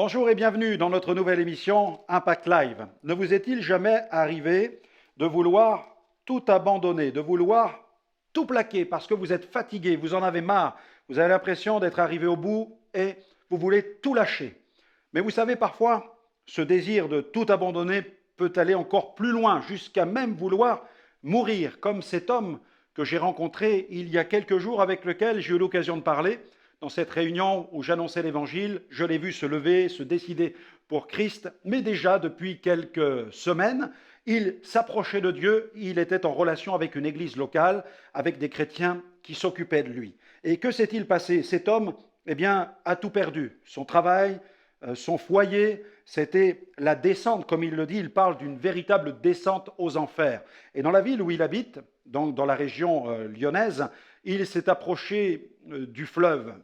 Bonjour et bienvenue dans notre nouvelle émission Impact Live. Ne vous est-il jamais arrivé de vouloir tout abandonner, de vouloir tout plaquer parce que vous êtes fatigué, vous en avez marre, vous avez l'impression d'être arrivé au bout et vous voulez tout lâcher. Mais vous savez, parfois, ce désir de tout abandonner peut aller encore plus loin, jusqu'à même vouloir mourir, comme cet homme que j'ai rencontré il y a quelques jours, avec lequel j'ai eu l'occasion de parler. Dans cette réunion où j'annonçais l'Évangile, je l'ai vu se lever, se décider pour Christ, mais déjà depuis quelques semaines, il s'approchait de Dieu, il était en relation avec une église locale, avec des chrétiens qui s'occupaient de lui. Et que s'est-il passé? Cet homme, a tout perdu. Son travail, son foyer, c'était la descente, comme il le dit, il parle d'une véritable descente aux enfers. Et dans la ville où il habite, donc dans la région lyonnaise, il s'est approché du fleuve,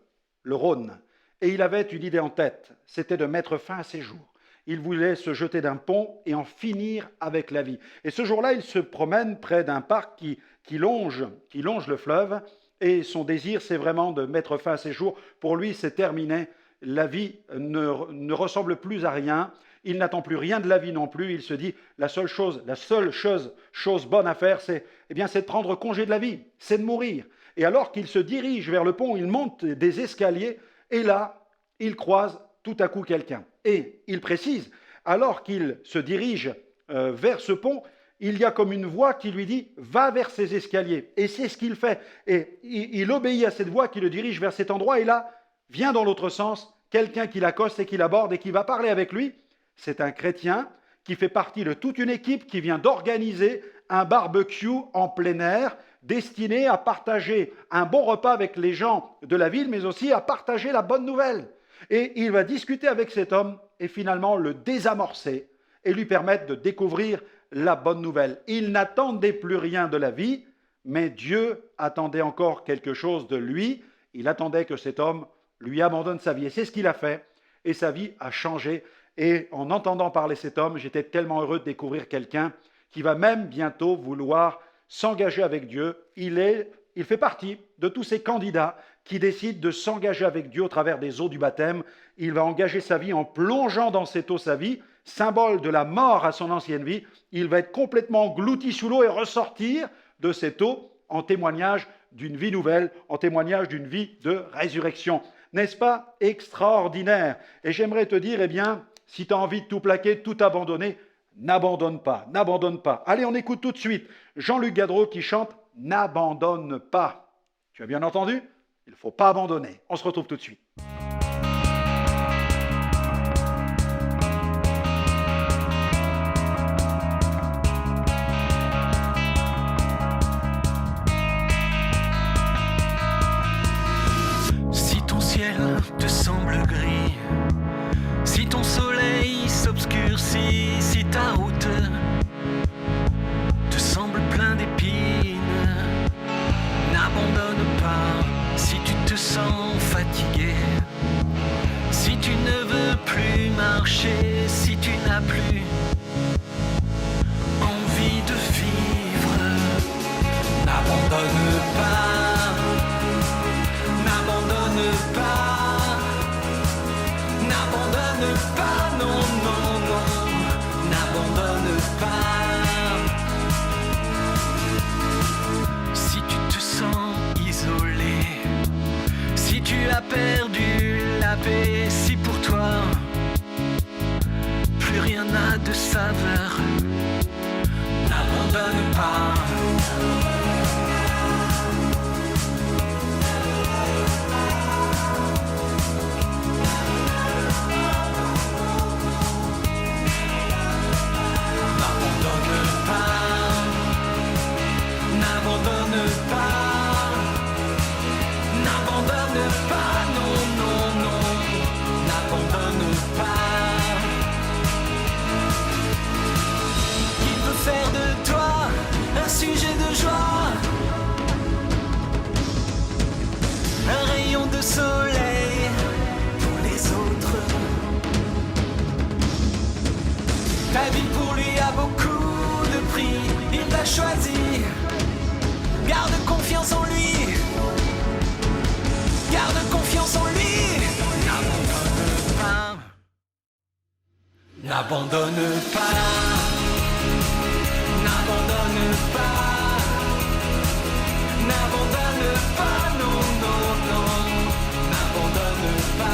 le Rhône, et il avait une idée en tête, c'était de mettre fin à ses jours. Il voulait se jeter d'un pont et en finir avec la vie. Et ce jour-là, il se promène près d'un parc qui longe le fleuve, et son désir, c'est vraiment de mettre fin à ses jours. Pour lui, c'est terminé. La vie ne ressemble plus à rien. Il n'attend plus rien de la vie non plus. Il se dit, la seule chose bonne à faire, c'est de prendre congé de la vie, c'est de mourir. Et alors qu'il se dirige vers le pont, il monte des escaliers, et là, il croise tout à coup quelqu'un. Et il précise, alors qu'il se dirige vers ce pont, il y a comme une voix qui lui dit « Va vers ces escaliers ». Et c'est ce qu'il fait. Et il obéit à cette voix qui le dirige vers cet endroit, et là, vient dans l'autre sens quelqu'un qui l'accoste et qui l'aborde et qui va parler avec lui. C'est un chrétien qui fait partie de toute une équipe qui vient d'organiser un barbecue en plein air destiné à partager un bon repas avec les gens de la ville, mais aussi à partager la bonne nouvelle. Et il va discuter avec cet homme et finalement le désamorcer et lui permettre de découvrir la bonne nouvelle. Il n'attendait plus rien de la vie, mais Dieu attendait encore quelque chose de lui. Il attendait que cet homme lui abandonne sa vie. Et c'est ce qu'il a fait. Et sa vie a changé. Et en entendant parler cet homme, j'étais tellement heureux de découvrir quelqu'un qui va même bientôt vouloir s'engager avec Dieu. Il fait partie de tous ces candidats qui décident de s'engager avec Dieu au travers des eaux du baptême. Il va engager sa vie en plongeant dans cette eau sa vie, symbole de la mort à son ancienne vie. Il va être complètement englouti sous l'eau et ressortir de cette eau en témoignage d'une vie nouvelle, en témoignage d'une vie de résurrection. N'est-ce pas extraordinaire? Et j'aimerais te dire, si tu as envie de tout plaquer, de tout abandonner, n'abandonne pas, n'abandonne pas. Allez, on écoute tout de suite Jean-Luc Gadreau qui chante « N'abandonne pas ». Tu as bien entendu? Il ne faut pas abandonner. On se retrouve tout de suite. Si ton ciel te semble gris, si ton soleil s'obscurcit, si ta route te semble plein d'épines, n'abandonne pas. Si tu te sens fatigué, si tu ne veux plus marcher, si tu n'as plus envie de vivre, n'abandonne pas, n'abandonne pas, n'abandonne pas, non, non, non, n'abandonne pas. Si tu te sens isolé, si tu as perdu la paix, si pour toi plus rien n'a de saveur, n'abandonne pas. N'abandonne pas, n'abandonne pas, non, non, non, n'abandonne pas. Il veut faire de toi un sujet de joie, un rayon de soleil pour les autres. Ta vie pour lui a beaucoup de prix, il t'a choisi. Garde confiance en lui. Garde confiance en lui. N'abandonne pas, n'abandonne pas, n'abandonne pas, non, non, non, n'abandonne pas.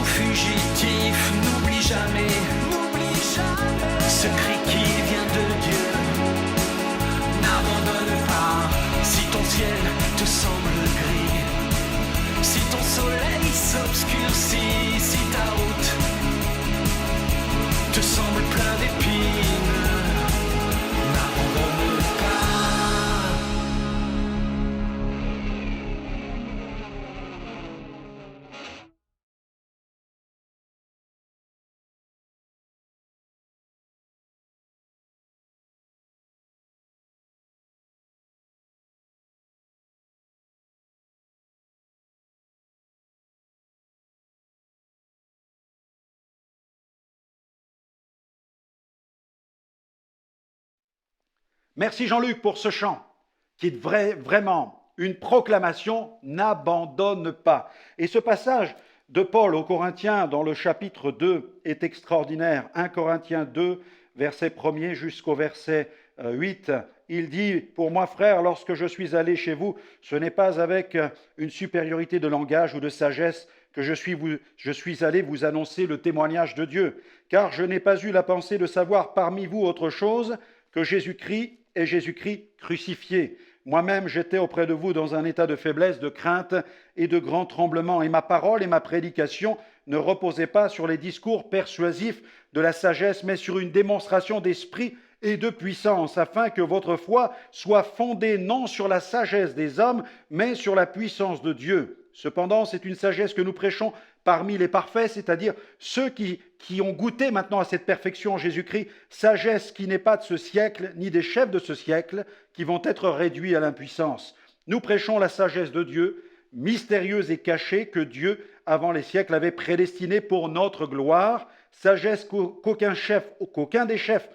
Fugitif, n'oublie jamais ce cri qui vient de Dieu. N'abandonne pas si ton ciel te semble gris, si ton soleil s'obscurcit, si ta route te semble plein d'épines. N'abandonne pas. Merci Jean-Luc pour ce chant qui est vraiment une proclamation, n'abandonne pas. Et ce passage de Paul aux Corinthiens dans le chapitre 2 est extraordinaire. 1 Corinthiens 2, verset 1er jusqu'au verset 8. Il dit, pour moi frère, lorsque je suis allé chez vous, ce n'est pas avec une supériorité de langage ou de sagesse que je suis allé vous annoncer le témoignage de Dieu, car je n'ai pas eu la pensée de savoir parmi vous autre chose que Jésus-Christ et Jésus-Christ crucifié. Moi-même, j'étais auprès de vous dans un état de faiblesse, de crainte et de grand tremblement. Et ma parole et ma prédication ne reposaient pas sur les discours persuasifs de la sagesse, mais sur une démonstration d'esprit et de puissance, afin que votre foi soit fondée non sur la sagesse des hommes, mais sur la puissance de Dieu. Cependant, c'est une sagesse que nous prêchons parmi les parfaits, c'est-à-dire ceux qui ont goûté maintenant à cette perfection en Jésus-Christ, sagesse qui n'est pas de ce siècle, ni des chefs de ce siècle, qui vont être réduits à l'impuissance. Nous prêchons la sagesse de Dieu, mystérieuse et cachée, que Dieu, avant les siècles, avait prédestinée pour notre gloire, sagesse qu'aucun des chefs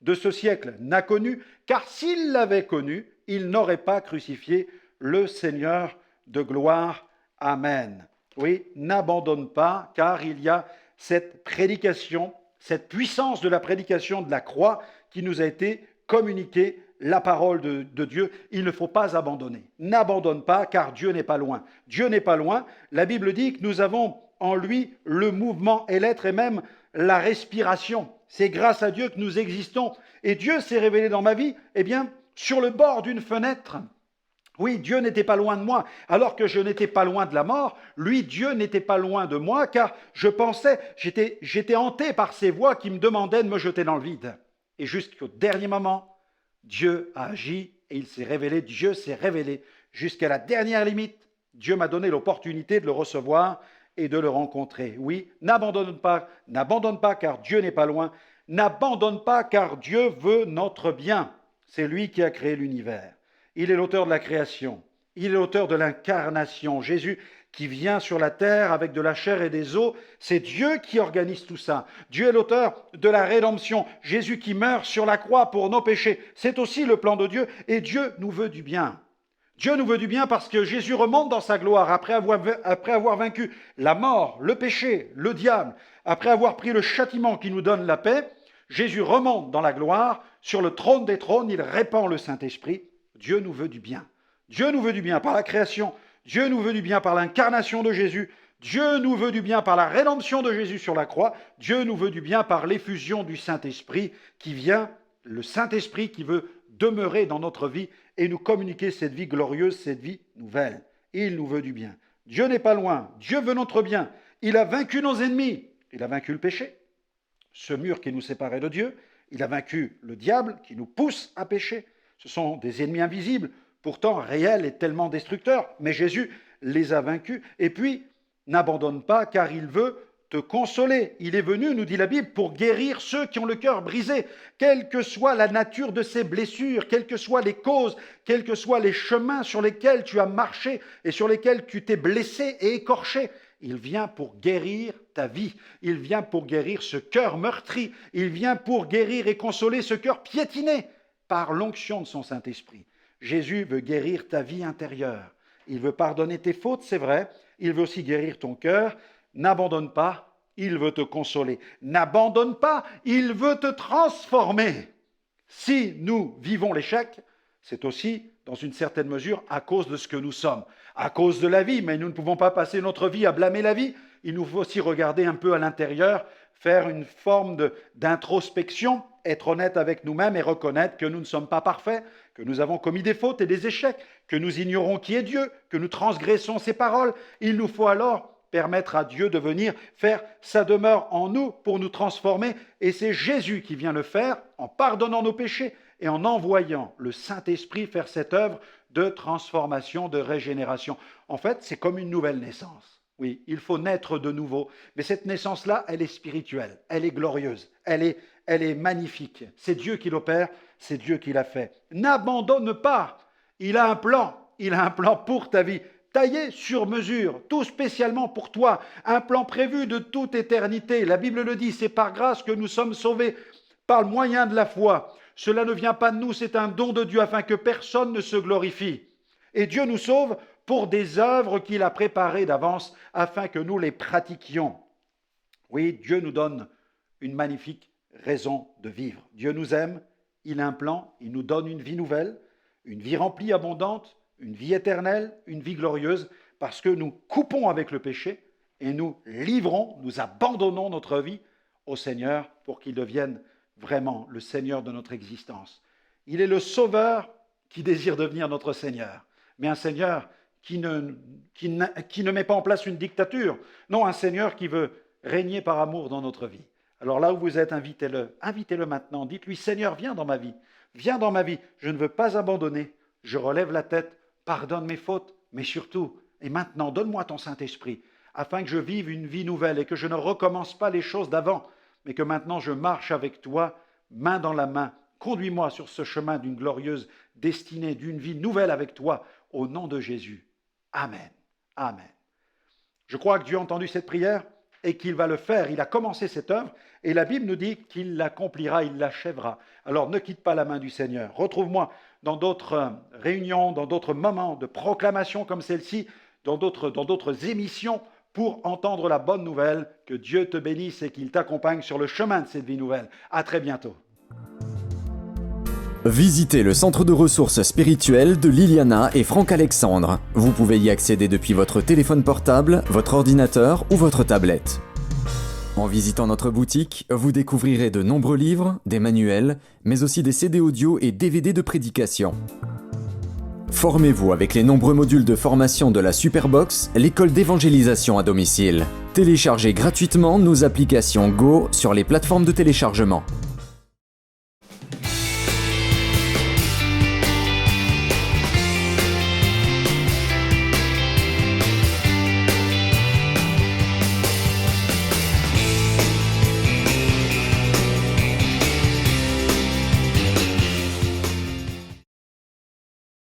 de ce siècle n'a connue, car s'il l'avait connue, il n'aurait pas crucifié le Seigneur de gloire. Amen. Oui, n'abandonne pas, car il y a cette prédication, cette puissance de la prédication de la croix qui nous a été communiquée, la parole de Dieu. Il ne faut pas abandonner. N'abandonne pas, car Dieu n'est pas loin. Dieu n'est pas loin. La Bible dit que nous avons en lui le mouvement et l'être et même la respiration. C'est grâce à Dieu que nous existons. Et Dieu s'est révélé dans ma vie, eh bien, sur le bord d'une fenêtre. Oui, Dieu n'était pas loin de moi, alors que je n'étais pas loin de la mort. Lui, Dieu n'était pas loin de moi, car je pensais, j'étais hanté par ces voix qui me demandaient de me jeter dans le vide. Et jusqu'au dernier moment, Dieu a agi et il s'est révélé, Dieu s'est révélé. Jusqu'à la dernière limite, Dieu m'a donné l'opportunité de le recevoir et de le rencontrer. Oui, n'abandonne pas car Dieu n'est pas loin. N'abandonne pas car Dieu veut notre bien. C'est lui qui a créé l'univers. Il est l'auteur de la création. Il est l'auteur de l'incarnation. Jésus qui vient sur la terre avec de la chair et des os, c'est Dieu qui organise tout ça. Dieu est l'auteur de la rédemption. Jésus qui meurt sur la croix pour nos péchés, c'est aussi le plan de Dieu. Et Dieu nous veut du bien. Dieu nous veut du bien parce que Jésus remonte dans sa gloire après avoir vaincu la mort, le péché, le diable, après avoir pris le châtiment qui nous donne la paix. Jésus remonte dans la gloire, sur le trône des trônes, il répand le Saint-Esprit. Dieu nous veut du bien. Dieu nous veut du bien par la création. Dieu nous veut du bien par l'incarnation de Jésus. Dieu nous veut du bien par la rédemption de Jésus sur la croix. Dieu nous veut du bien par l'effusion du Saint-Esprit qui vient, le Saint-Esprit qui veut demeurer dans notre vie et nous communiquer cette vie glorieuse, cette vie nouvelle. Il nous veut du bien. Dieu n'est pas loin. Dieu veut notre bien. Il a vaincu nos ennemis. Il a vaincu le péché, ce mur qui nous séparait de Dieu. Il a vaincu le diable qui nous pousse à pécher. Ce sont des ennemis invisibles, pourtant réels et tellement destructeurs. Mais Jésus les a vaincus. Et puis, n'abandonne pas car il veut te consoler. Il est venu, nous dit la Bible, pour guérir ceux qui ont le cœur brisé, quelle que soit la nature de ces blessures, quelles que soient les causes, quels que soient les chemins sur lesquels tu as marché et sur lesquels tu t'es blessé et écorché. Il vient pour guérir ta vie. Il vient pour guérir ce cœur meurtri. Il vient pour guérir et consoler ce cœur piétiné par l'onction de son Saint-Esprit. Jésus veut guérir ta vie intérieure. Il veut pardonner tes fautes, c'est vrai. Il veut aussi guérir ton cœur. N'abandonne pas, il veut te consoler. N'abandonne pas, il veut te transformer. Si nous vivons l'échec, c'est aussi, dans une certaine mesure, à cause de ce que nous sommes, à cause de la vie, mais nous ne pouvons pas passer notre vie à blâmer la vie. Il nous faut aussi regarder un peu à l'intérieur, faire une forme d'introspection, être honnête avec nous-mêmes et reconnaître que nous ne sommes pas parfaits, que nous avons commis des fautes et des échecs, que nous ignorons qui est Dieu, que nous transgressons ses paroles. Il nous faut alors permettre à Dieu de venir faire sa demeure en nous pour nous transformer. Et c'est Jésus qui vient le faire en pardonnant nos péchés et en envoyant le Saint-Esprit faire cette œuvre de transformation, de régénération. En fait, c'est comme une nouvelle naissance. Oui, il faut naître de nouveau. Mais cette naissance-là, elle est spirituelle, elle est glorieuse, elle est magnifique. C'est Dieu qui l'opère, c'est Dieu qui l'a fait. N'abandonne pas. Il a un plan pour ta vie. Taillé sur mesure, tout spécialement pour toi, un plan prévu de toute éternité. La Bible le dit, c'est par grâce que nous sommes sauvés par le moyen de la foi. Cela ne vient pas de nous, c'est un don de Dieu afin que personne ne se glorifie. Et Dieu nous sauve pour des œuvres qu'il a préparées d'avance afin que nous les pratiquions. Oui, Dieu nous donne une magnifique raison de vivre. Dieu nous aime, il a un plan, il nous donne une vie nouvelle, une vie remplie, abondante, une vie éternelle, une vie glorieuse, parce que nous coupons avec le péché et nous livrons, nous abandonnons notre vie au Seigneur pour qu'il devienne vraiment le Seigneur de notre existence. Il est le Sauveur qui désire devenir notre Seigneur, mais un Seigneur qui ne met pas en place une dictature, non, un Seigneur qui veut régner par amour dans notre vie. Alors là où vous êtes, invitez-le maintenant, dites-lui, Seigneur, viens dans ma vie, je ne veux pas abandonner, je relève la tête, pardonne mes fautes, mais surtout, et maintenant, donne-moi ton Saint-Esprit, afin que je vive une vie nouvelle et que je ne recommence pas les choses d'avant, mais que maintenant je marche avec toi, main dans la main. Conduis-moi sur ce chemin d'une glorieuse destinée, d'une vie nouvelle avec toi, au nom de Jésus. Amen. Amen. Je crois que Dieu a entendu cette prière et qu'il va le faire. Il a commencé cette œuvre et la Bible nous dit qu'il l'accomplira, il l'achèvera. Alors ne quitte pas la main du Seigneur. Retrouve-moi dans d'autres réunions, dans d'autres moments de proclamation comme celle-ci, dans d'autres émissions pour entendre la bonne nouvelle. Que Dieu te bénisse et qu'il t'accompagne sur le chemin de cette vie nouvelle. À très bientôt. Visitez le centre de ressources spirituelles de Liliana et Franck Alexandre. Vous pouvez y accéder depuis votre téléphone portable, votre ordinateur ou votre tablette. En visitant notre boutique, vous découvrirez de nombreux livres, des manuels, mais aussi des CD audio et DVD de prédication. Formez-vous avec les nombreux modules de formation de la Superbox, l'école d'évangélisation à domicile. Téléchargez gratuitement nos applications Go sur les plateformes de téléchargement.